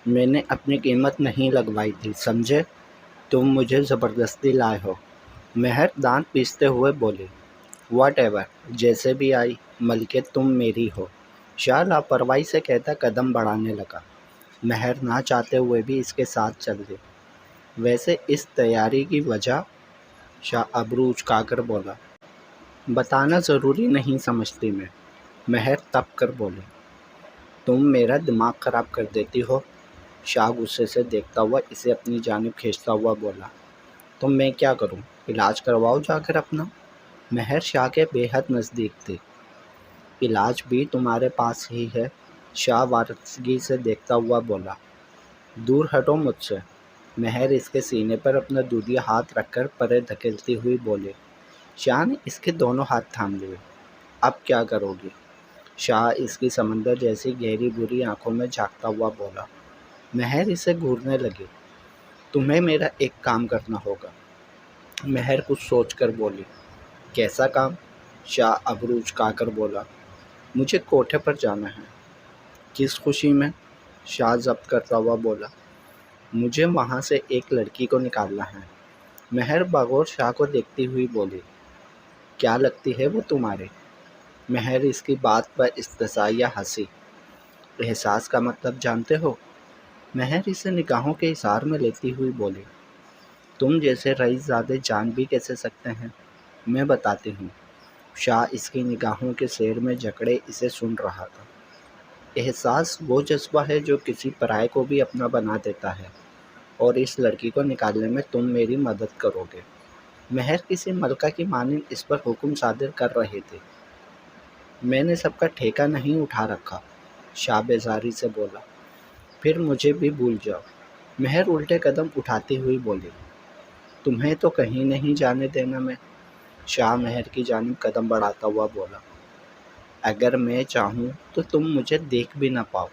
میں نے اپنی قیمت نہیں لگوائی تھی، سمجھے؟ تم مجھے زبردستی لائے ہو۔ مہر دانت پیستے ہوئے بولی۔ واٹ ایور، جیسے بھی آئی، ملکہ تم میری ہو، شاہ لاپرواہی سے کہتا قدم بڑھانے لگا۔ مہر نہ چاہتے ہوئے بھی اس کے ساتھ چل دی۔ ویسے اس تیاری کی وجہ؟ شاہ ابرو اچکا کر بولا۔ بتانا ضروری نہیں سمجھتی میں، مہر تپ کر بولی۔ تم میرا دماغ خراب کر دیتی ہو، شاہ غصے سے دیکھتا ہوا اسے اپنی جانب کھینچتا ہوا بولا۔ تو میں کیا کروں؟ علاج کرواؤ جا کر اپنا۔ مہر شاہ کے بے حد نزدیک تھی۔ علاج بھی تمہارے پاس ہی ہے، شاہ وارثگی سے دیکھتا ہوا بولا۔ دور ہٹو مجھ سے، مہر اس کے سینے پر اپنا دودیا ہاتھ رکھ کر پرے دھکیلتی ہوئی بولی۔ شاہ نے اس کے دونوں ہاتھ تھام لیے۔ اب کیا کرو گی؟ شاہ اس کی سمندر جیسی گہری بری آنکھوں میں جھانکتا ہوا بولا۔ مہر اسے گھورنے لگی۔ تمہیں میرا ایک کام کرنا ہوگا، مہر کچھ سوچ کر بولی۔ کیسا کام؟ شاہ ابرو اچکا کر بولا۔ مجھے کوٹھے پر جانا ہے۔ کس خوشی میں؟ شاہ ضبط کرتا ہوا بولا۔ مجھے وہاں سے ایک لڑکی کو نکالنا ہے۔ مہر بغور شاہ کو دیکھتی ہوئی بولی۔ کیا لگتی ہے وہ تمہاری؟ مہر اس کی بات پر استحضاء ہنسی۔ احساس کا مطلب جانتے ہو؟ مہر اسے نگاہوں کے اظہار میں لیتی ہوئی بولی۔ تم جیسے رئیس زادے جان بھی کیسے سکتے ہیں؟ میں بتاتی ہوں۔ شاہ اس کی نگاہوں کے سیر میں جکڑے اسے سن رہا تھا۔ احساس وہ جذبہ ہے جو کسی پرائے کو بھی اپنا بنا دیتا ہے، اور اس لڑکی کو نکالنے میں تم میری مدد کرو گے۔ مہر کسی ملکہ کی مانند اس پر حکم صادر کر رہی تھی۔ میں نے سب کا ٹھیکہ نہیں اٹھا رکھا، شاہ بیزاری سے بولا۔ پھر مجھے بھی بھول جاؤ، مہر الٹے قدم اٹھاتی ہوئی بولی۔ تمہیں تو کہیں نہیں جانے دینا میں، شاہ مہر کی جانب قدم بڑھاتا ہوا بولا۔ اگر میں چاہوں تو تم مجھے دیکھ بھی نہ پاؤ۔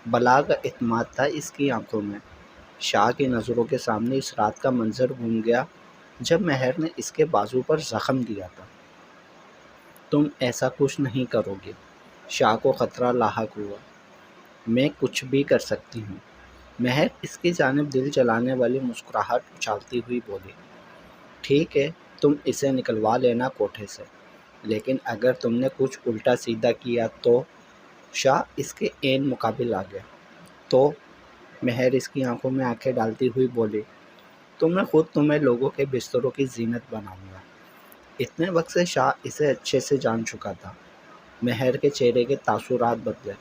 بلا کا اعتماد تھا اس کی آنکھوں میں۔ شاہ کی نظروں کے سامنے اس رات کا منظر گھوم گیا جب مہر نے اس کے بازو پر زخم دیا تھا۔ تم ایسا کچھ نہیں کرو گی، شاہ کو خطرہ لاحق ہوا۔ میں کچھ بھی کر سکتی ہوں، مہر اس کی جانب دل جلانے والی مسکراہٹ اچھالتی ہوئی بولی۔ ٹھیک ہے، تم اسے نکلوا لینا کوٹھے سے، لیکن اگر تم نے کچھ الٹا سیدھا کیا تو؟ شاہ اس کے عین مقابل آ گیا۔ تو؟ مہر اس کی آنکھوں میں آنکھیں ڈالتی ہوئی بولی۔ تو میں خود تمہیں لوگوں کے بستروں کی زینت بناؤں گا۔ اتنے وقت سے شاہ اسے اچھے سے جان چکا تھا۔ مہر کے چہرے کے تاثرات بدلے،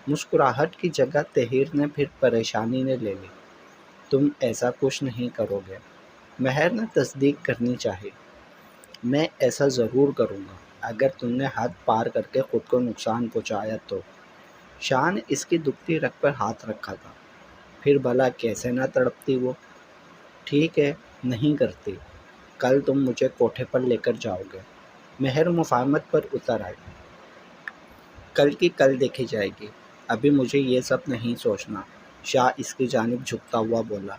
مسکراہٹ کی جگہ تحیر نے پھر پریشانی نے لے لی۔ تم ایسا کچھ نہیں کرو گے، مہر نے تصدیق کرنی چاہی۔ میں ایسا ضرور کروں گا اگر تم نے حد پار کر کے خود کو نقصان پہنچایا تو۔ شاہ نے اس کی دکھتی رگ پر ہاتھ رکھا تھا۔ پھر بھلا کیسے نہ تڑپتی وہ؟ ٹھیک ہے، نہیں کرتی۔ کل تم مجھے کوٹھے پر لے کر جاؤ گے۔ مہر مفاہمت پر اتر آئی۔ کل کی کل دیکھی جائے گی، ابھی مجھے یہ سب نہیں سوچنا، شاہ اس کی جانب جھکتا ہوا بولا۔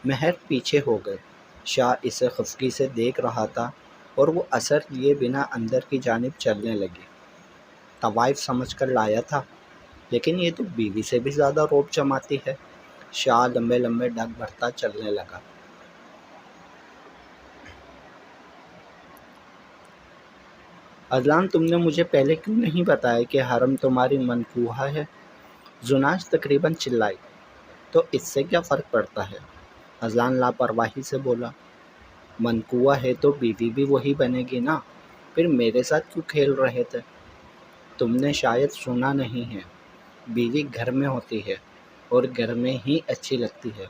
مہر پیچھے ہو گئے۔ شاہ اسے خفگی سے دیکھ رہا تھا اور وہ اثر لیے بنا اندر کی جانب چلنے لگی۔ طوائف سمجھ کر لایا تھا، لیکن یہ تو بیوی سے بھی زیادہ رعب جماتی ہے۔ شاہ لمبے لمبے ڈگ بھرتا چلنے لگا۔ اذلان، تم نے مجھے پہلے کیوں نہیں بتایا کہ حرم تمہاری منقوہ ہے؟ زناش تقریباً چلائی۔ تو اس سے کیا فرق پڑتا ہے؟ اذلان لاپرواہی سے بولا۔ منقوہ ہے تو بیوی بھی وہی بنے گی نا، پھر میرے ساتھ کیوں کھیل رہے تھے؟ تم نے شاید سنا نہیں ہے، بیوی گھر میں ہوتی ہے اور گھر میں ہی اچھی لگتی ہے۔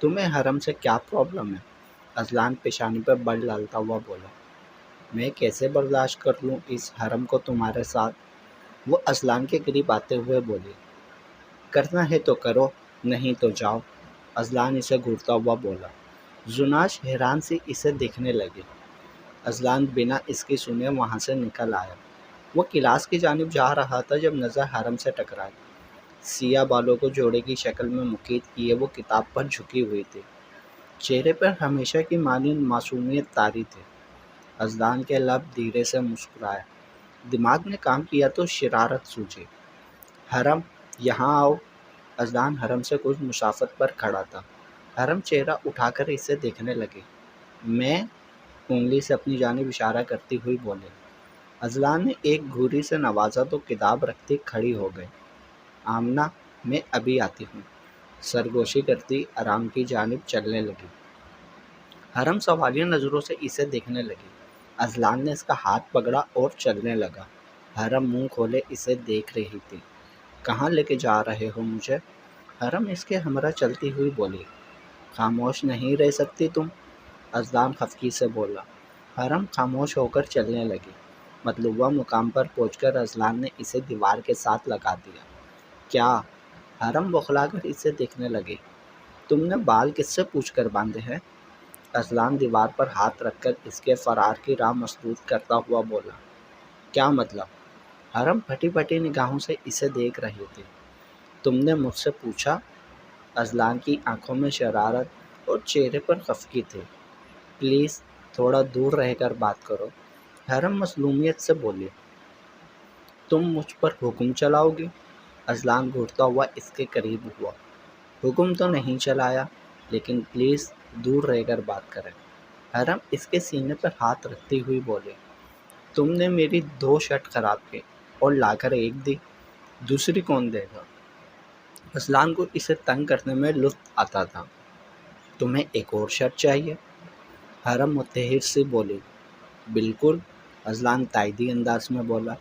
تمہیں حرم سے کیا پرابلم ہے؟ اذلان پیشانی پر بل ڈالتا ہوا بولا۔ میں کیسے برداشت کر لوں اس حرم کو تمہارے ساتھ؟ وہ اذلان کے قریب آتے ہوئے بولی۔ کرنا ہے تو کرو، نہیں تو جاؤ، اذلان اسے گھورتا ہوا بولا۔ زناش حیران سی اسے دیکھنے لگی۔ اذلان بنا اس کی سنے وہاں سے نکل آیا۔ وہ کلاس کی جانب جا رہا تھا جب نظر حرم سے ٹکرائی۔ سیاہ بالوں کو جوڑے کی شکل میں مکید کیے وہ کتاب پر جھکی ہوئی تھی۔ چہرے پر ہمیشہ کی مانند معصومیت طاری تھی۔ اذلان کے لب دھیرے سے مسکرائے۔ دماغ نے کام کیا تو شرارت سوجی۔ حرم، یہاں آؤ، ازلان حرم سے کچھ مسافت پر کھڑا تھا۔ حرم چہرہ اٹھا کر اسے دیکھنے لگے۔ میں انگلی سے اپنی جانب اشارہ کرتی ہوئی بولے۔ ازلان نے ایک گھوری سے نوازا تو کتاب رکھتی کھڑی ہو گئی۔ آمنہ، میں ابھی آتی ہوں، سرگوشی کرتی آرام کی جانب چلنے لگی۔ حرم سوالیہ نظروں سے اسے دیکھنے لگی۔ ازلان نے اس کا ہاتھ پکڑا اور چلنے لگا۔ حرم منہ کھولے اسے دیکھ رہی تھی۔ کہاں لے کے جا رہے ہو مجھے؟ حرم اس کے ہمراہ چلتی ہوئی بولی۔ خاموش نہیں رہ سکتی تم؟ ازلان خفگی سے بولا۔ حرم خاموش ہو کر چلنے لگی۔ مطلوبہ مقام پر پہنچ کر ازلان نے اسے دیوار کے ساتھ لگا دیا۔ کیا؟ حرم بوکھلا کر اسے دیکھنے لگی۔ تم نے بال کس سے پوچھ کر باندھے ہیں؟ ازلان دیوار پر ہاتھ رکھ کر اس کے فرار کی راہ مسدود کرتا ہوا بولا۔ کیا مطلب؟ حرم پھٹی پھٹی نگاہوں سے اسے دیکھ رہی تھی۔ تم نے مجھ سے پوچھا؟ ازلان کی آنکھوں میں شرارت اور چہرے پر خفگی تھی۔ پلیز تھوڑا دور رہ کر بات کرو، حرم مظلومیت سے بولی۔ تم مجھ پر حکم چلاؤ گی؟ ازلان گھٹتا ہوا اس کے قریب ہوا۔ حکم تو نہیں چلایا، لیکن پلیز دور رہ کر بات کریں۔ حرم اس کے سینے پر ہاتھ رکھتی ہوئی بولے۔ تم نے میری 2 شرٹ خراب کی اور لا کر ایک دی، دوسری کون دے گا؟ ازلان کو اسے تنگ کرنے میں لطف آتا تھا۔ تمہیں ایک اور شرٹ چاہیے؟ حرم متحر سی بولی۔ بالکل، ازلان تائیدی انداز میں بولا۔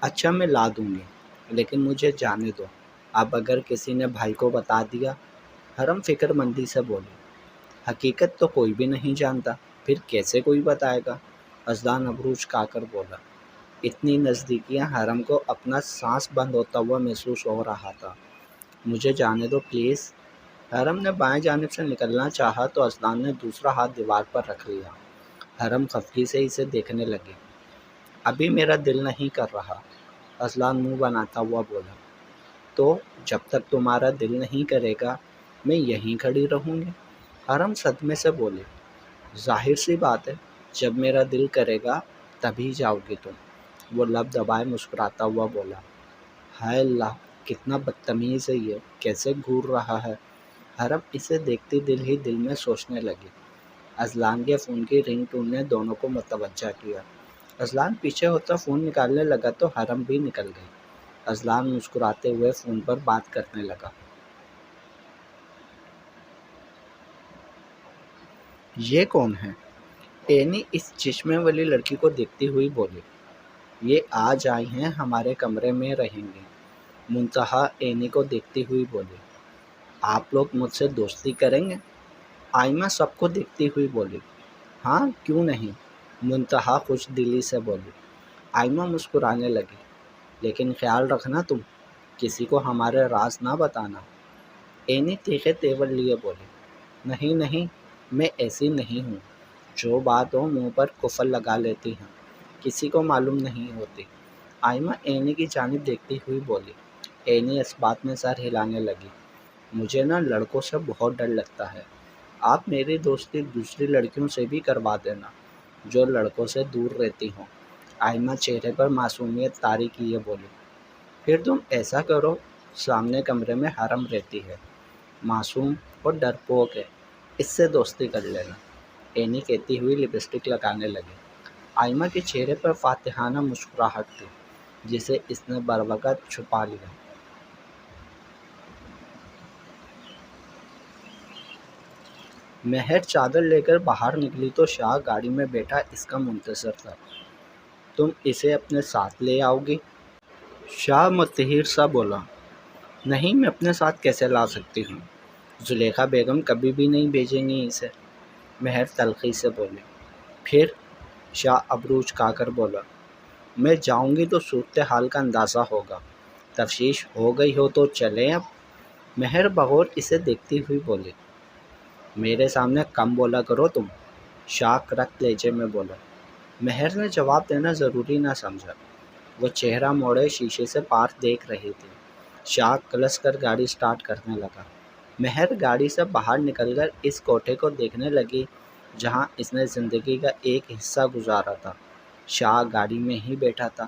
اچھا میں لا دوں گی، لیکن مجھے جانے دو۔ اب اگر کسی نے بھائی کو بتا دیا؟ حرم فکر مندی سے بولی۔ حقیقت تو کوئی بھی نہیں جانتا، پھر کیسے کوئی بتائے گا؟ ازلان ابروج کھا کر بولا۔ اتنی نزدیکیاں حرم کو اپنا سانس بند ہوتا ہوا محسوس ہو رہا تھا۔ مجھے جانے دو پلیز۔ حرم نے بائیں جانب سے نکلنا چاہا تو ازلان نے دوسرا ہاتھ دیوار پر رکھ لیا۔ حرم خفگی سے اسے دیکھنے لگی۔ ابھی میرا دل نہیں کر رہا، ازلان منہ بناتا ہوا بولا۔ تو جب تک تمہارا دل نہیں کرے گا میں یہیں کھڑی رہوں گی؟ حرم صدمے سے بولے۔ ظاہر سی بات ہے، جب میرا دل کرے گا تبھی جاؤ گی تم، وہ لب دبائے مسکراتا ہوا بولا۔ ہائے اللہ، کتنا بدتمیز ہے یہ، کیسے گھور رہا ہے۔ حرم اسے دیکھتی دل ہی دل میں سوچنے لگی۔ ازلان کے فون کی رنگ ٹون نے دونوں کو متوجہ کیا۔ ازلان پیچھے ہوتا فون نکالنے لگا تو حرم بھی نکل گئی۔ ازلان مسکراتے ہوئے فون پر بات کرنے لگا۔ یہ کون ہے؟ اینی اس چشمے والی لڑکی کو دیکھتی ہوئی بولی۔ یہ آج آئی ہیں، ہمارے کمرے میں رہیں گی۔ منتہا اینی کو دیکھتی ہوئی بولی۔ آپ لوگ مجھ سے دوستی کریں گے؟ آئمہ سب کو دیکھتی ہوئی بولی۔ ہاں کیوں نہیں، منتہا خوش دلی سے بولی۔ آئمہ مسکرانے لگی۔ لیکن خیال رکھنا تم کسی کو ہمارے راز نہ بتانا۔ اینی تیکھے تیور لیے بولی۔ نہیں نہیں، میں ایسی نہیں ہوں، جو بات ہو منہ پر کفل لگا لیتی ہیں، کسی کو معلوم نہیں ہوتی۔ آئمہ اینی کی جانب دیکھتی ہوئی بولی۔ اینی اس بات میں سر ہلانے لگی۔ مجھے نا لڑکوں سے بہت ڈر لگتا ہے، آپ میری دوستی دوسری لڑکیوں سے بھی کروا دینا جو لڑکوں سے دور رہتی ہوں۔ آئمہ چہرے پر معصومیت طاری کیے بولی۔ پھر تم ایسا کرو، سامنے کمرے میں حرم رہتی ہے، معصوم اور ڈرپوک ہے، اس سے دوستی کر لینا، اینی کہتی ہوئی لپسٹک لگانے لگی۔ آئمہ کے چہرے پر فاتحانہ مسکراہٹ تھی، جسے اس نے بروقت چھپا لیا۔ مہر چادر لے کر باہر نکلی تو شاہ گاڑی میں بیٹھا اس کا منتظر تھا۔ تم اسے اپنے ساتھ لے آؤ گی؟ شاہ متحر سا بولا۔ نہیں، میں اپنے ساتھ کیسے لا سکتی ہوں، زلیخا بیگم کبھی بھی نہیں بھیجیں گی اسے، مہر تلخی سے بولی۔ پھر؟ شاہ ابروج کھا کر بولا۔ میں جاؤں گی تو صورتحال کا اندازہ ہوگا، تفتیش ہو گئی ہو تو چلیں اب، مہر بغور اسے دیکھتی ہوئی بولی۔ میرے سامنے کم بولا کرو تم، شاہ کرک لہجے میں بولا۔ مہر نے جواب دینا ضروری نہ سمجھا، وہ چہرہ موڑے شیشے سے پار دیکھ رہی تھی۔ شاہ کلس کر گاڑی سٹارٹ کرنے لگا۔ مہر گاڑی سے باہر نکل کر اس کوٹھے کو دیکھنے لگی جہاں اس نے زندگی کا ایک حصہ گزارا تھا۔ شاہ گاڑی میں ہی بیٹھا تھا۔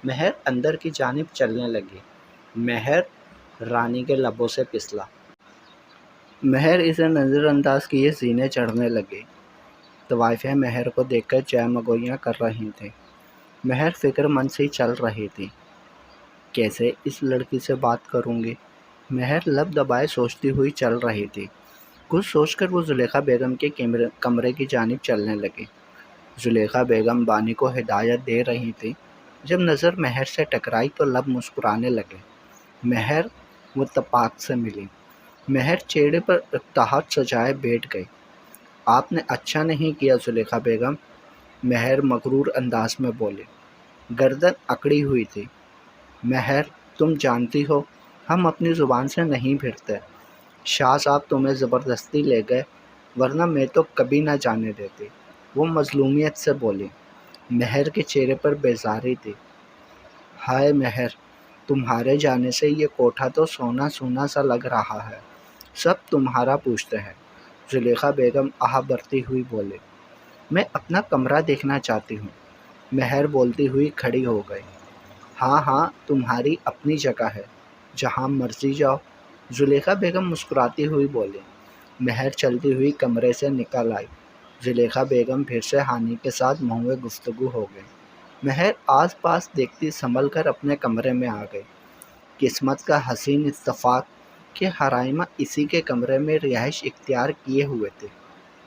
مہر اندر کی جانب چلنے لگی۔ مہر، رانی کے لبوں سے پسلا۔ مہر اسے نظر انداز کیے سینے چڑھنے لگے۔ طوائفیں مہر کو دیکھ کر چہمگوئیاں کر رہی تھیں۔ مہر فکر مند سی چل رہی تھی۔ کیسے اس لڑکی سے بات کروں گی؟ مہر لب دبائے سوچتی ہوئی چل رہی تھی۔ کچھ سوچ کر وہ زلیخا بیگم کے کمرے کی جانب چلنے لگی۔ زلیخا بیگم بانی کو ہدایت دے رہی تھی۔ جب نظر مہر سے ٹکرائی تو لب مسکرانے لگے۔ مہر وہ تپاک سے ملی۔ مہر چہرے پر ابتہاج سجائے بیٹھ گئی۔ آپ نے اچھا نہیں کیا زلیخا بیگم، مہر مغرور انداز میں بولی۔ گردن اکڑی ہوئی تھی۔ مہر، تم جانتی ہو ہم اپنی زبان سے نہیں پھرتے۔ شاہ صاحب تمہیں زبردستی لے گئے، ورنہ میں تو کبھی نہ جانے دیتی، وہ مظلومیت سے بولی۔ مہر کے چہرے پر بیزاری تھی۔ ہائے مہر، تمہارے جانے سے یہ کوٹھا تو سونا سونا سا لگ رہا ہے، سب تمہارا پوچھتے ہیں، زلیخا بیگم آہ بھرتی ہوئی بولے۔ میں اپنا کمرہ دیکھنا چاہتی ہوں، مہر بولتی ہوئی کھڑی ہو گئی۔ ہاں ہاں، تمہاری اپنی جگہ ہے، جہاں مرضی جاؤ، زلیخا بیگم مسکراتی ہوئی بولی۔ مہر چلتی ہوئی کمرے سے نکل آئی۔ زلیخا بیگم پھر سے ہانی کے ساتھ محو گفتگو ہو گئی۔ مہر آس پاس دیکھتی سنبھل کر اپنے کمرے میں آ گئی۔ قسمت کا حسین اتفاق کہ حرائمہ اسی کے کمرے میں رہائش اختیار کیے ہوئے تھے۔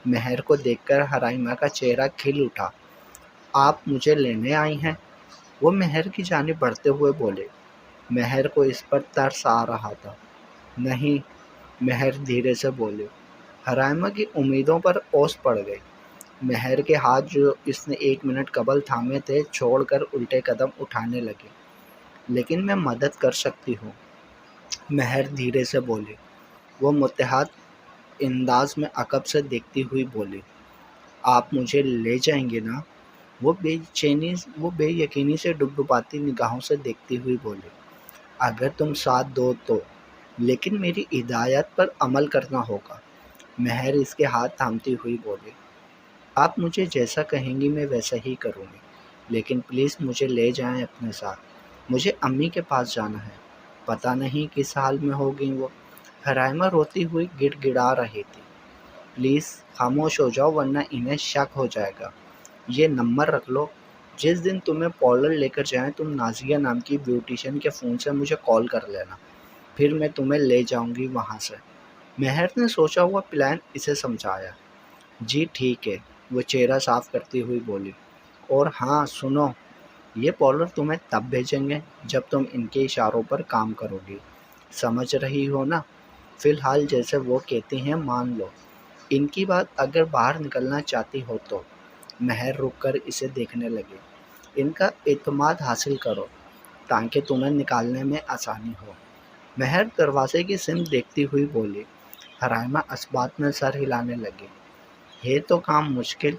مہر کو دیکھ کر حرائمہ کا چہرہ کھل اٹھا۔ آپ مجھے لینے آئی ہیں؟ وہ مہر کی جانب بڑھتے ہوئے بولے۔ مہر کو اس پر ترس آ رہا تھا۔ نہیں، مہر دھیرے سے بولے۔ حرائمہ کی امیدوں پر اوس پڑ گئی۔ مہر کے ہاتھ جو اس نے 1 منٹ قبل تھامے تھے چھوڑ کر الٹے قدم اٹھانے لگے۔ لیکن میں مدد کر سکتی ہوں، مہر دھیرے سے بولی۔ وہ متحد انداز میں عقب سے دیکھتی ہوئی بولی۔ آپ مجھے لے جائیں گے نا؟ وہ بے یقینی سے ڈبڈباتی نگاہوں سے دیکھتی ہوئی بولی۔ اگر تم ساتھ دو تو، لیکن میری ہدایت پر عمل کرنا ہوگا، مہر اس کے ہاتھ تھامتی ہوئی بولی۔ آپ مجھے جیسا کہیں گی میں ویسا ہی کروں گی، لیکن پلیز مجھے لے جائیں اپنے ساتھ، مجھے امی کے پاس جانا ہے، پتہ نہیں کس حال میں ہوگی وہ۔ حرائمہ روتی ہوئی گڑ گڑا رہی تھی۔ پلیز خاموش ہو جاؤ ورنہ انہیں شک ہو جائے گا۔ یہ نمبر رکھ لو، جس دن تمہیں پارلر لے کر جائیں تم نازیہ نام کی بیوٹیشین کے فون سے مجھے کال کر لینا، پھر میں تمہیں لے جاؤں گی وہاں سے۔ مہر نے سوچا ہوا پلان اسے سمجھایا۔ جی ٹھیک ہے، وہ چہرہ صاف کرتی ہوئی بولی۔ اور ہاں سنو، یہ پارلر تمہیں تب بھیجیں گے جب تم ان کے اشاروں پر کام کرو گی، سمجھ رہی ہو نا؟ فی الحال جیسے وہ کہتی ہیں مان لو، ان کی بات اگر باہر نکلنا چاہتی ہو تو۔ مہر رک کر اسے دیکھنے لگی۔ ان کا اعتماد حاصل کرو تاکہ تمہیں نکالنے میں آسانی ہو، مہر دروازے کی سمت دیکھتی ہوئی بولی۔ حرائمہ اثبات میں سر ہلانے لگی۔ ہے تو کام مشکل،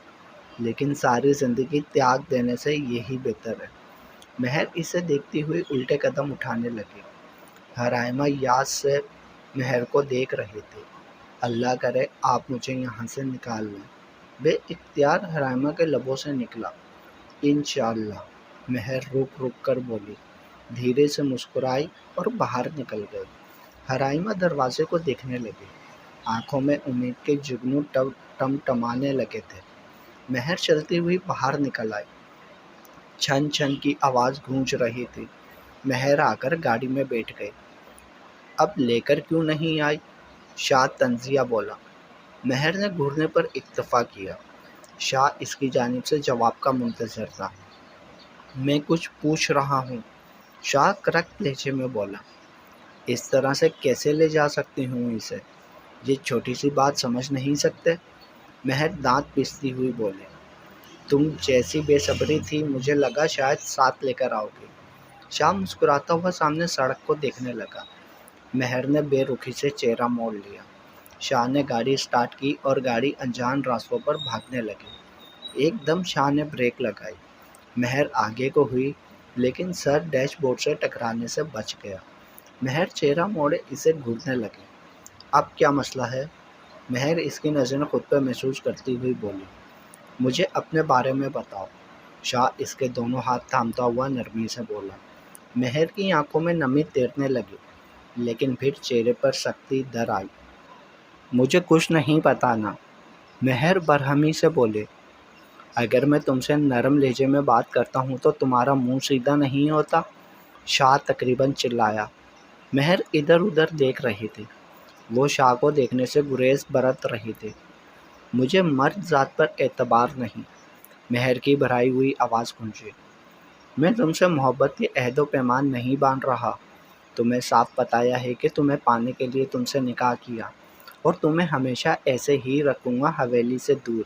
لیکن ساری زندگی تیاگ دینے سے یہی بہتر ہے۔ مہر اسے دیکھتی ہوئی الٹے قدم اٹھانے لگی۔ حرائمہ یاد سے مہر کو دیکھ رہی تھی۔ اللہ کرے آپ مجھے یہاں سے نکال لیں، بے اختیار حرائمہ کے لبوں سے نکلا۔ انشاءاللہ، مہر رک رک کر بولی، دھیرے سے مسکرائی اور باہر نکل گئی۔ حرائمہ دروازے کو دیکھنے لگی۔ آنکھوں میں امید کے جگنو ٹمٹمانے لگے تھے۔ مہر چلتی ہوئی باہر نکل آئی۔ چھن چھن کی آواز گونج رہی تھی۔ مہر آ کر گاڑی میں بیٹھ گئی۔ اب لے کر کیوں نہیں آئی؟ شاہ تنزیہ بولا۔ مہر نے گھرنے پر اکتفا کیا۔ شاہ اس کی جانب سے جواب کا منتظر تھا۔ میں کچھ پوچھ رہا ہوں، شاہ کرک لہجے میں بولا۔ اس طرح سے کیسے لے جا سکتی ہوں اسے؟ یہ چھوٹی سی بات سمجھ نہیں سکتے؟ مہر دانت پیستی ہوئی بولے۔ تم جیسی بے صبری تھی مجھے لگا شاید ساتھ لے کر آؤ گی۔ شاہ مسکراتا ہوا سامنے سڑک کو دیکھنے لگا۔ مہر نے بے رخی سے چہرہ موڑ لیا۔ شاہ نے گاڑی سٹارٹ کی اور گاڑی انجان راستوں پر بھاگنے لگی۔ ایک دم شاہ نے بریک لگائی۔ مہر آگے کو ہوئی لیکن سر ڈیش بورڈ سے ٹکرانے سے بچ گیا۔ مہر چہرہ موڑے اسے گھورنے لگی۔ اب کیا مسئلہ ہے؟ مہر اس کی نظریں خود پہ محسوس کرتی ہوئی بولی۔ مجھے اپنے بارے میں بتاؤ۔ شاہ اس کے دونوں ہاتھ تھامتا ہوا نرمی سے بولا۔ مہر کی آنکھوں میں نمی تیرنے لگی۔ لیکن پھر چہرے پر سختی در آئی۔ مجھے کچھ نہیں پتا نا، مہر برہمی سے بولے۔ اگر میں تم سے نرم لہجے میں بات کرتا ہوں تو تمہارا منہ سیدھا نہیں ہوتا؟ شاہ تقریباً چلایا۔ مہر ادھر ادھر دیکھ رہے تھے۔ وہ شاہ کو دیکھنے سے گریز برت رہے تھے۔ مجھے مرد ذات پر اعتبار نہیں، مہر کی بھرائی ہوئی آواز گونجی۔ میں تم سے محبت کے عہد و پیمان نہیں باندھ رہا۔ تمہیں صاف بتایا ہے کہ تمہیں پانے کے لیے تم سے نکاح کیا اور تمہیں ہمیشہ ایسے ہی رکھوں گا، حویلی سے دور۔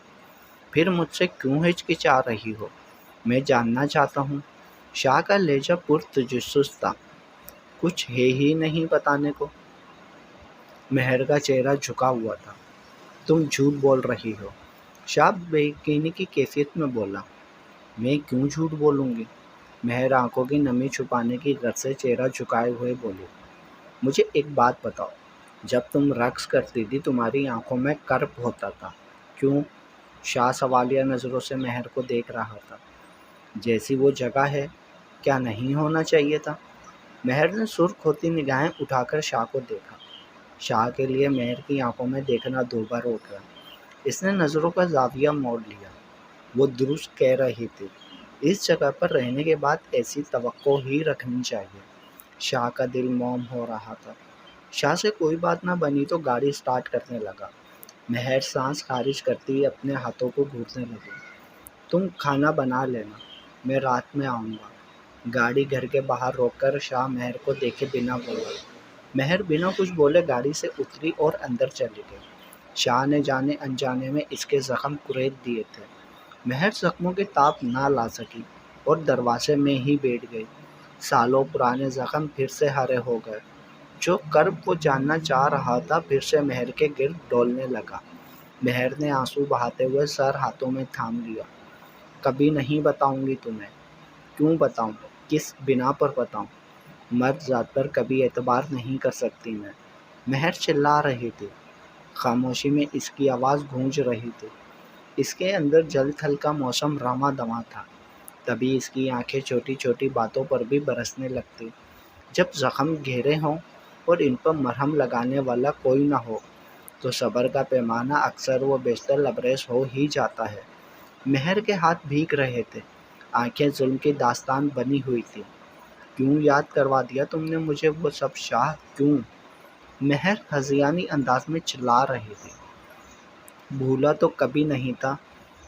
پھر مجھ سے کیوں ہچکچا رہی ہو؟ میں جاننا چاہتا ہوں۔ شاہ کا لہجہ پرتجسس تھا۔ کچھ ہے ہی نہیں بتانے کو۔ مہر کا چہرہ جھکا ہوا تھا۔ تم جھوٹ بول رہی ہو، شاہ بے یقینی کی کیفیت میں بولا۔ میں کیوں جھوٹ بولوں گی؟ مہر آنکھوں کی نمی چھپانے کی غرض سے چہرہ جھکائے ہوئے بولی۔ مجھے ایک بات بتاؤ، جب تم رقص کرتی تھی تمہاری آنکھوں میں کرپ ہوتا تھا، کیوں؟ شاہ سوالیہ نظروں سے مہر کو دیکھ رہا تھا۔ جیسی وہ جگہ ہے، کیا نہیں ہونا چاہیے تھا؟ مہر نے سرخ ہوتی نگاہیں اٹھا کر شاہ کو دیکھا۔ شاہ کے لیے مہر کی آنکھوں میں دیکھنا دوبار ہو گیا۔ اس نے نظروں کا زاویہ موڑ لیا۔ وہ درست کہہ رہی تھی، اس جگہ پر رہنے کے بعد ایسی توقع ہی رکھنی چاہیے۔ شاہ کا دل موم ہو رہا تھا۔ شاہ سے کوئی بات نہ بنی تو گاڑی سٹارٹ کرنے لگا۔ مہر سانس خارج کرتی اپنے ہاتھوں کو گھورنے لگی۔ تم کھانا بنا لینا، میں رات میں آؤں گا۔ گاڑی گھر کے باہر روک کر شاہ مہر کو دیکھے بنا بولا۔ مہر بنا کچھ بولے گاڑی سے اتری اور اندر چلی گئی۔ شاہ نے جانے انجانے میں اس کے زخم کریت دیے تھے۔ مہر زخموں کے تاب نہ لا سکی اور دروازے میں ہی بیٹھ گئی۔ سالوں پرانے زخم پھر سے ہرے ہو گئے۔ جو کرب وہ جاننا چاہ رہا تھا پھر سے مہر کے گرد ڈولنے لگا۔ مہر نے آنسو بہاتے ہوئے سر ہاتھوں میں تھام لیا۔ کبھی نہیں بتاؤں گی تمہیں۔ کیوں بتاؤں؟ کس بنا پر بتاؤں؟ مرد ذات پر کبھی اعتبار نہیں کر سکتی میں۔ مہر چلا رہی تھی۔ خاموشی میں اس کی آواز گونج رہی تھی۔ اس کے اندر جل تھل کا موسم رواں دواں تھا۔ تبھی اس کی آنکھیں چھوٹی چھوٹی باتوں پر بھی برسنے لگتی۔ جب زخم گہرے ہوں اور ان پر مرہم لگانے والا کوئی نہ ہو تو صبر کا پیمانہ اکثر و بیشتر لبریز ہو ہی جاتا ہے۔ مہر کے ہاتھ بھیگ رہے تھے، آنکھیں ظلم کی داستان بنی ہوئی تھی۔ کیوں یاد کروا دیا تم نے مجھے وہ سب شاہ، کیوں؟ مہر ہذیانی انداز میں چلا رہی تھی۔ بھولا تو کبھی نہیں تھا،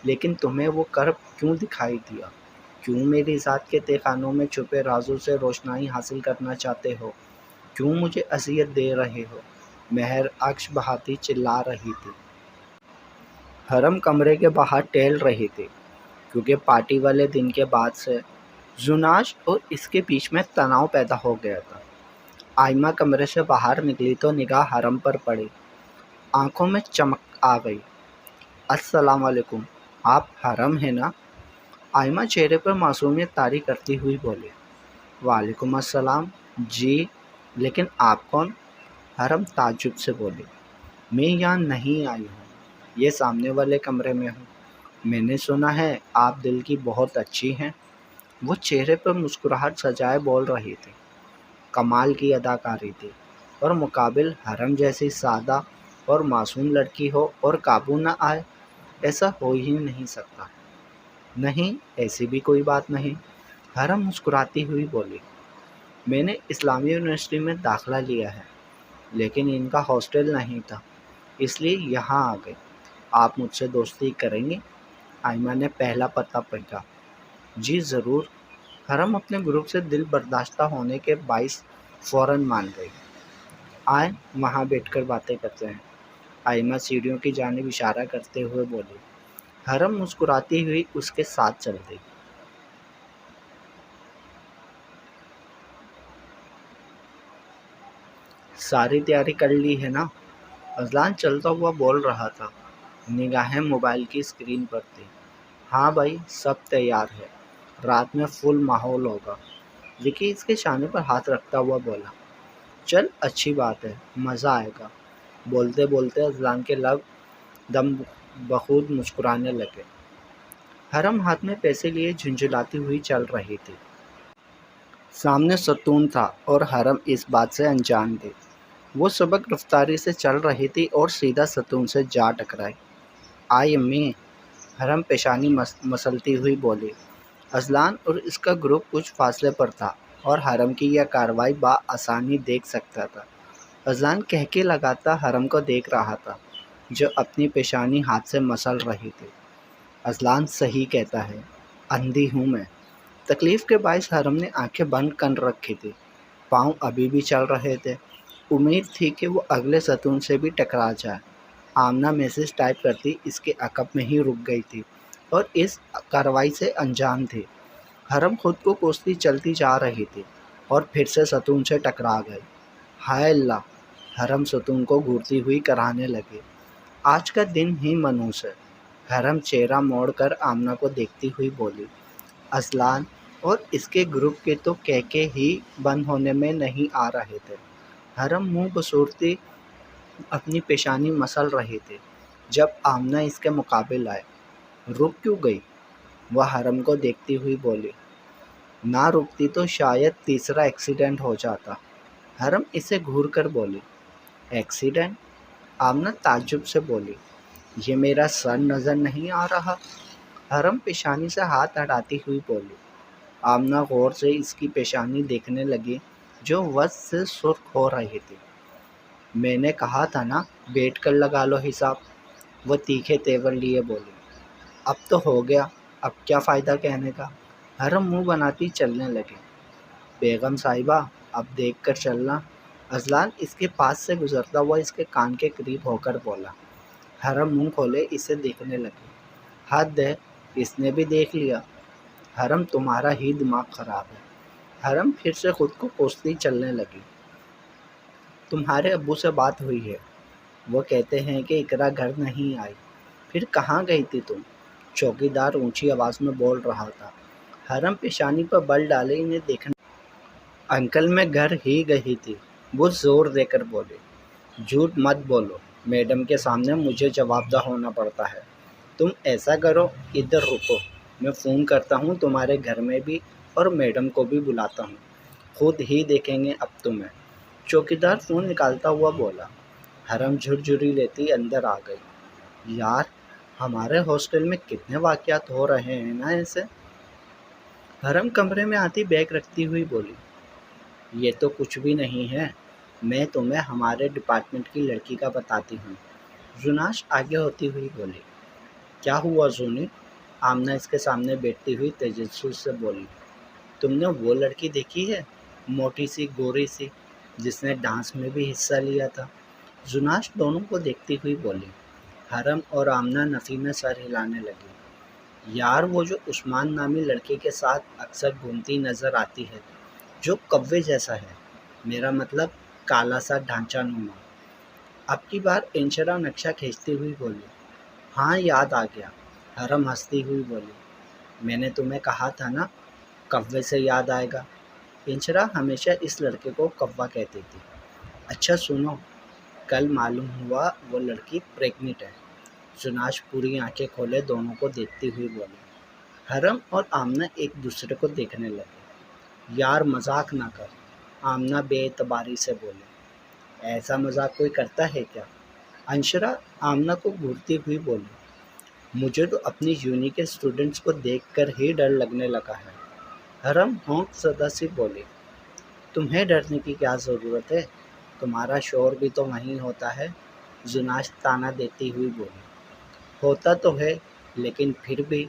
لیکن تمہیں وہ کرب کیوں دکھائی دیا؟ کیوں میری ذات کے تہ خانوں میں چھپے رازوں سے روشنائی حاصل کرنا چاہتے ہو؟ کیوں مجھے اذیت دے رہے ہو؟ مہر عکس بہاتی چلا رہی تھی۔ حرم کمرے کے باہر ٹہل رہی تھی، کیونکہ پارٹی والے دن کے بعد سے زناش اور اس کے بیچ میں تناؤ پیدا ہو گیا تھا۔ آئمہ کمرے سے باہر نکلی تو نگاہ حرم پر پڑی۔ آنکھوں میں چمک آ گئی۔ السلام علیکم، آپ حرم ہیں نا؟ آئمہ چہرے پر معصومیت طاری کرتی ہوئی بولی۔ وعلیکم السلام، جی، لیکن آپ کون؟ حرم تعجب سے بولی۔ میں یہاں نہیں آئی ہوں، یہ سامنے والے کمرے میں ہوں۔ میں نے سنا ہے آپ دل کی بہت اچھی ہیں۔ وہ چہرے پر مسکراہٹ سجائے بول رہی تھی۔ کمال کی اداکاری تھی، اور مقابل حرم جیسی سادہ اور معصوم لڑکی ہو اور قابو نہ آئے، ایسا ہو ہی نہیں سکتا۔ نہیں، ایسی بھی کوئی بات نہیں، حرم مسکراتی ہوئی بولی۔ میں نے اسلامی یونیورسٹی میں داخلہ لیا ہے، لیکن ان کا ہاسٹل نہیں تھا، اس لیے یہاں آ گئی۔ آپ مجھ سے دوستی کریں گے؟ آئمہ نے پہلا پتہ پڑھا۔ جی ضرور۔ حرم اپنے گروپ سے دل برداشتہ ہونے کے باعث فوراً مان گئی۔ آئیں وہاں بیٹھ کر باتیں کرتے ہیں، آئمہ سیڑھیوں کی جانب اشارہ کرتے ہوئے بولی۔ حرم مسکراتی ہوئی اس کے ساتھ چل دی۔ ساری تیاری کر لی ہے نا؟ اذلان چلتا ہوا بول رہا تھا، نگاہیں موبائل کی اسکرین پر تھی۔ ہاں بھائی، سب تیار ہے، رات میں فل ماحول ہوگا، وکی اس کے شانے پر ہاتھ رکھتا ہوا بولا۔ چل اچھی بات ہے، مزہ آئے گا۔ بولتے بولتے اذلان کے لب دم بخود مسکرانے لگے۔ حرم ہاتھ میں پیسے لیے جھنجھلاتی ہوئی چل رہی تھی۔ سامنے ستون تھا اور حرم اس بات سے انجان تھی۔ وہ سبق رفتاری سے چل رہی تھی اور سیدھا ستون سے جا ٹکرائی۔ آئی امی، حرم پیشانی مسلتی ہوئی بولی۔ اذلان اور اس کا گروپ کچھ فاصلے پر تھا اور حرم کی یہ کارروائی بآسانی دیکھ سکتا تھا۔ اذلان کہکی لگاتا حرم کو دیکھ رہا تھا جو اپنی پیشانی ہاتھ سے مسل رہی تھی۔ اذلان صحیح کہتا ہے، اندھی ہوں میں۔ تکلیف کے باعث حرم نے آنکھیں بند کر رکھی تھی۔ پاؤں ابھی بھی چل رہے تھے۔ امید تھی کہ وہ اگلے ستون سے بھی ٹکرا جائے۔ آمنہ میسج ٹائپ کرتی اس کے عقب میں ہی رک گئی تھی اور اس کارروائی سے انجان تھی۔ حرم خود کو کوستی چلتی جا رہی تھی اور پھر سے ستون سے ٹکرا گئی۔ ہائے اللہ! حرم ستون کو گھورتی ہوئی کرانے لگی۔ آج کا دن ہی منحوس ہے۔ حرم چہرہ موڑ کر آمنہ کو دیکھتی ہوئی بولی۔ اذلان اور اس کے گروپ کے تو کہکے ہی بند ہونے میں نہیں آ رہے تھے۔ حرم منہ بسورتی اپنی پیشانی مسل رہی تھی جب آمنہ اس کے مقابل آئے۔ رک کیوں گئی؟ وہ حرم کو دیکھتی ہوئی بولی۔ نہ رکتی تو شاید تیسرا ایکسیڈنٹ ہو جاتا۔ حرم اسے گھور کر بولی۔ ایکسیڈنٹ؟ آمنہ تعجب سے بولی۔ یہ میرا سر نظر نہیں آ رہا؟ حرم پیشانی سے ہاتھ ہٹاتی ہوئی بولی۔ آمنہ غور سے اس کی پیشانی دیکھنے لگی جو وسط سے سرخ ہو رہی تھی۔ میں نے کہا تھا نا بیٹھ کر لگا لو حساب، وہ تیکھے تیور لیے بولی۔ اب تو ہو گیا، اب کیا فائدہ کہنے کا؟ حرم منہ بناتی چلنے لگی۔ بیگم صاحبہ اب دیکھ کر چلنا۔ اذلان اس کے پاس سے گزرتا ہوا اس کے کان کے قریب ہو کر بولا۔ حرم منہ کھولے اسے دیکھنے لگی۔ حد ہے، اس نے بھی دیکھ لیا۔ حرم تمہارا ہی دماغ خراب ہے۔ حرم پھر سے خود کو کوستی چلنے لگی۔ تمہارے ابو سے بات ہوئی ہے، وہ کہتے ہیں کہ اقرا گھر نہیں آئی۔ پھر کہاں گئی تھی تم؟ چوکیدار اونچی آواز میں بول رہا تھا۔ حرم پیشانی پر بل ڈالے انہیں دیکھنے۔ انکل میں گھر ہی گئی تھی، وہ زور دے کر بولے۔ جھوٹ مت بولو، میڈم کے سامنے مجھے جواب دہ ہونا پڑتا ہے۔ تم ایسا کرو، ادھر رکو، میں فون کرتا ہوں تمہارے گھر میں بھی اور میڈم کو بھی بلاتا ہوں، خود ہی دیکھیں گے اب تمہیں۔ چوکیدار فون نکالتا ہوا بولا۔ حرم جھرجھری لیتی اندر آ گئی۔ یار، ہمارے ہاسٹل میں کتنے واقعات ہو رہے ہیں نا ایسے۔ حرم کمرے میں آتی بیگ رکھتی ہوئی بولی۔ یہ تو کچھ بھی نہیں ہے، میں تمہیں ہمارے ڈپارٹمنٹ کی لڑکی کا بتاتی ہوں۔ زناش آگے ہوتی ہوئی بولی۔ کیا ہوا زونی؟ آمنہ اس کے سامنے بیٹھتی ہوئی تجسس سے بولی۔ تم نے وہ لڑکی دیکھی ہے، موٹی سی گوری سی، جس نے ڈانس میں بھی حصہ لیا تھا؟ زناش دونوں کو دیکھتی ہوئی بولی۔ حرم اور آمنہ نفی میں سر ہلانے لگی۔ یار، وہ جو عثمان نامی لڑکے کے ساتھ اکثر گھومتی نظر آتی ہے، جو کوے جیسا ہے، میرا مطلب کالا سا ڈھانچہ نما۔ اب کی بار انشرا نقشہ کھینچتی ہوئی بولی۔ ہاں، یاد آ گیا۔ حرم ہنستی ہوئی بولی۔ میں نے تمہیں کہا تھا نا، کوے سے یاد آئے گا۔ انشرا ہمیشہ اس لڑکے کو کوا کہتی تھی۔ اچھا سنو، کل معلوم ہوا وہ لڑکی پریگننٹ ہے۔ زناش پوری آنکھیں کھولے دونوں کو دیکھتی ہوئی بولی۔ حرم اور آمنہ ایک دوسرے کو دیکھنے لگے۔ یار مذاق نہ کر، آمنہ بے اعتباری سے بولی۔ ایسا مذاق کوئی کرتا ہے کیا؟ انشرا آمنہ کو گھورتی ہوئی بولی۔ مجھے تو اپنی یونی کے اسٹوڈنٹس کو دیکھ کر ہی ڈر لگنے لگا ہے۔ حرم ہونک زدہ سی بولی۔ تمہیں ڈرنے کی کیا ضرورت ہے؟ تمہارا شوہر بھی تو وہیں ہوتا ہے، زناش طعنہ دیتی ہوئی بولی۔ ہوتا تو ہے، لیکن پھر بھی۔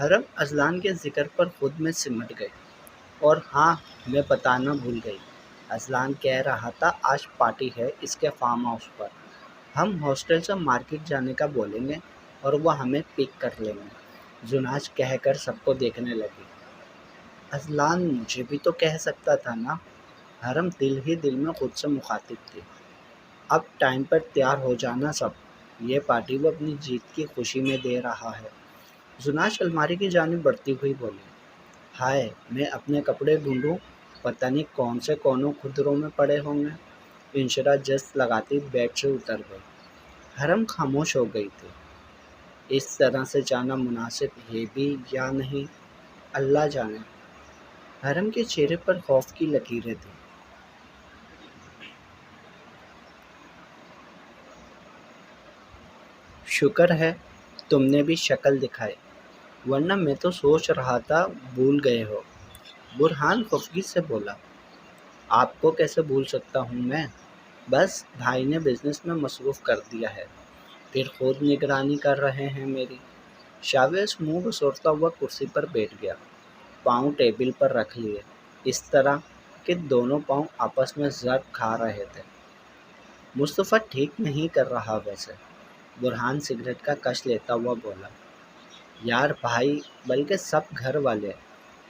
حرم اذلان کے ذکر پر خود میں سمٹ گئی۔ اور ہاں، میں بتانا بھول گئی، اذلان کہہ رہا تھا آج پارٹی ہے اس کے فارم ہاؤس پر، ہم ہاسٹل سے مارکیٹ جانے کا بولیں گے اور وہ ہمیں پک کر لیں گے۔ زناش کہہ کر سب کو دیکھنے لگی۔ اذلان مجھے بھی تو کہہ سکتا تھا نا۔ حرم دل ہی دل میں خود سے مخاطب تھی۔ اب ٹائم پر تیار ہو جانا سب، یہ پارٹی وہ اپنی جیت کی خوشی میں دے رہا ہے۔ زناش الماری کی جانب بڑھتی ہوئی بولی۔ ہائے، میں اپنے کپڑے ڈھونڈوں، پتہ نہیں کون سے کونوں کھدروں میں پڑے ہوں گے۔ انشرا جست لگاتی بیڈ سے اتر گئی۔ حرم خاموش ہو گئی تھی۔ اس طرح سے جانا مناسب ہے بھی یا نہیں، اللہ جانے۔ حرم کے چہرے پر خوف کی لکیریں تھیں۔ شکر ہے تم نے بھی شکل دکھائی، ورنہ میں تو سوچ رہا تھا بھول گئے ہو۔ برہان خفگی سے بولا، آپ کو کیسے بھول سکتا ہوں میں؟ بس بھائی نے بزنس میں مصروف کر دیا ہے، پھر خود نگرانی کر رہے ہیں میری۔ شاویز منہ بسورتا ہوا کرسی پر بیٹھ گیا، پاؤں ٹیبل پر رکھ لیے، اس طرح کہ دونوں پاؤں آپس میں ضرب کھا رہے تھے۔ مصطفیٰ ٹھیک نہیں کر رہا ویسے، برہان سگریٹ کا کش لیتا ہوا بولا۔ یار بھائی بلکہ سب گھر والے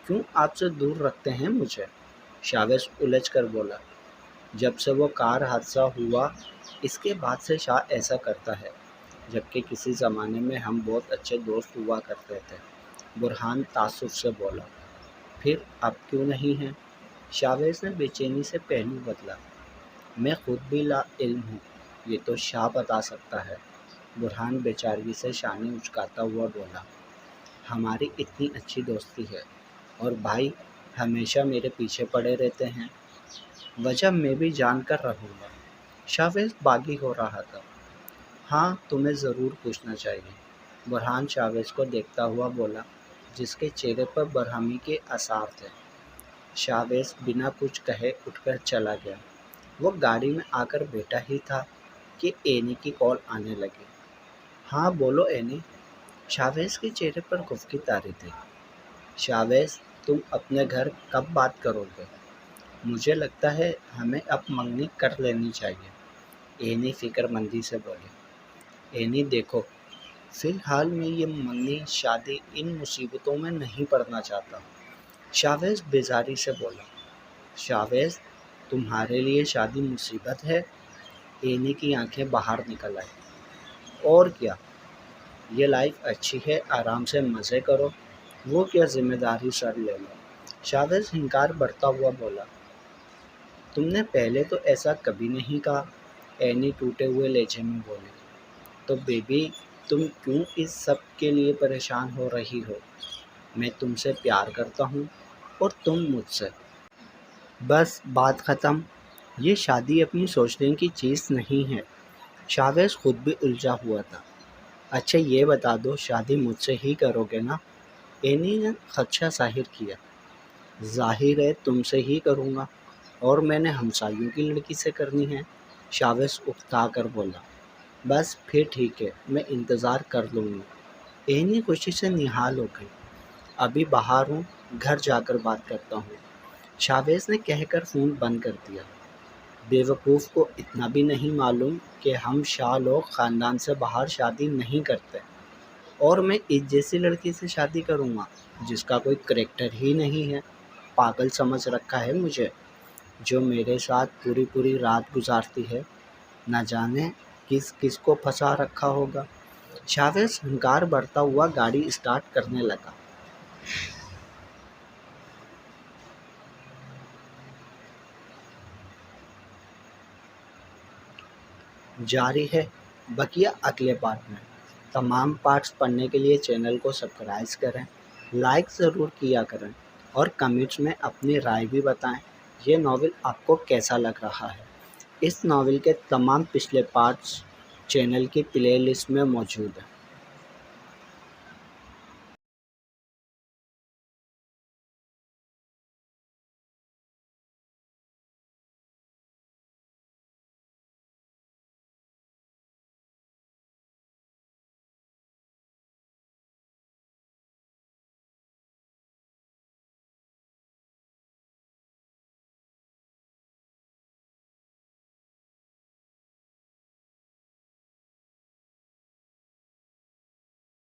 کیوں آپ سے دور رکھتے ہیں مجھے؟ شاویز الجھ کر بولا۔ جب سے وہ کار حادثہ ہوا اس کے بعد سے شاہ ایسا کرتا ہے، جبکہ کسی زمانے میں ہم بہت اچھے دوست ہوا کرتے تھے، برہان تعصب سے بولا۔ پھر اب کیوں نہیں ہیں؟ شاویز نے بے چینی سے پہلو بدلا۔ میں خود بھی لا علم ہوں، یہ تو شاہ بتا سکتا ہے، برہان بے چارگی سے شانے اچکاتا ہوا بولا۔ ہماری اتنی اچھی دوستی ہے اور بھائی ہمیشہ میرے پیچھے پڑے رہتے ہیں، وجہ میں بھی جان کر رہوں گا۔ شاویز باغی ہو رہا تھا۔ ہاں تمہیں ضرور پوچھنا چاہیے، برہان شاویز کو دیکھتا ہوا بولا، جس کے چہرے پر برہمی کے آثار تھے۔ شاویز بنا کچھ کہے اٹھ کر چلا گیا۔ وہ گاڑی میں آ کر بیٹھا ہی تھا کہ اینی کی کال آنے لگی۔ ہاں بولو اینی۔ شاویز کے چہرے پر خفگی طاری تھی۔ شاویز تم اپنے گھر کب بات کرو گے؟ مجھے لگتا ہے ہمیں اب منگنی کر لینی چاہیے، اینی فکر مندی سے بولی۔ اینی دیکھو، فی الحال میں یہ منگنی شادی ان مصیبتوں میں نہیں پڑنا چاہتا، شاویز بیزاری سے بولا۔ شاویز تمہارے لیے شادی مصیبت ہے؟ اینی کی آنکھیں باہر نکل آئی۔ اور کیا، یہ لائف اچھی ہے، آرام سے مزے کرو، وہ کیا ذمہ داری سر لے لو، شاویز ہنکار بڑھتا ہوا بولا۔ تم نے پہلے تو ایسا کبھی نہیں کہا، اینی ٹوٹے ہوئے لہجے میں بولی۔ تو بیبی تم کیوں اس سب کے لیے پریشان ہو رہی ہو؟ میں تم سے پیار کرتا ہوں اور تم مجھ سے، بس بات ختم۔ یہ شادی اپنی سوچنے کی چیز نہیں ہے۔ شاویز خود بھی الجھا ہوا تھا۔ اچھا یہ بتا دو، شادی مجھ سے ہی کرو گے نا؟ اینی نے خدشہ ظاہر کیا۔ ظاہر ہے تم سے ہی کروں گا، اور میں نے ہمسایوں کی لڑکی سے کرنی ہے، شاویز اکتا کر بولا۔ بس پھر ٹھیک ہے، میں انتظار کر لوں گی۔ اینی خوشی سے نہال ہو گئی۔ ابھی باہر ہوں، گھر جا کر بات کرتا ہوں، شاویز نے کہہ کر فون بند کر دیا۔ بیوقوف کو اتنا بھی نہیں معلوم کہ ہم شاہ لوگ خاندان سے باہر شادی نہیں کرتے، اور میں اس جیسی لڑکی سے شادی کروں گا جس کا کوئی کریکٹر ہی نہیں ہے۔ پاگل سمجھ رکھا ہے مجھے، جو میرے ساتھ پوری پوری رات گزارتی ہے، نہ جانے کس کس کو پھنسا رکھا ہوگا۔ شاویز ہنکار بڑھتا ہوا گاڑی اسٹارٹ کرنے لگا۔ جاری ہے بقیہ اگلے پارٹ میں۔ تمام پارٹس پڑھنے کے لیے چینل کو سبسکرائب کریں، لائک ضرور کیا کریں، اور کمنٹس میں اپنی رائے بھی بتائیں یہ ناول آپ کو کیسا لگ رہا ہے۔ اس ناول کے تمام پچھلے پارٹس چینل کی پلے لسٹ میں موجود ہیں۔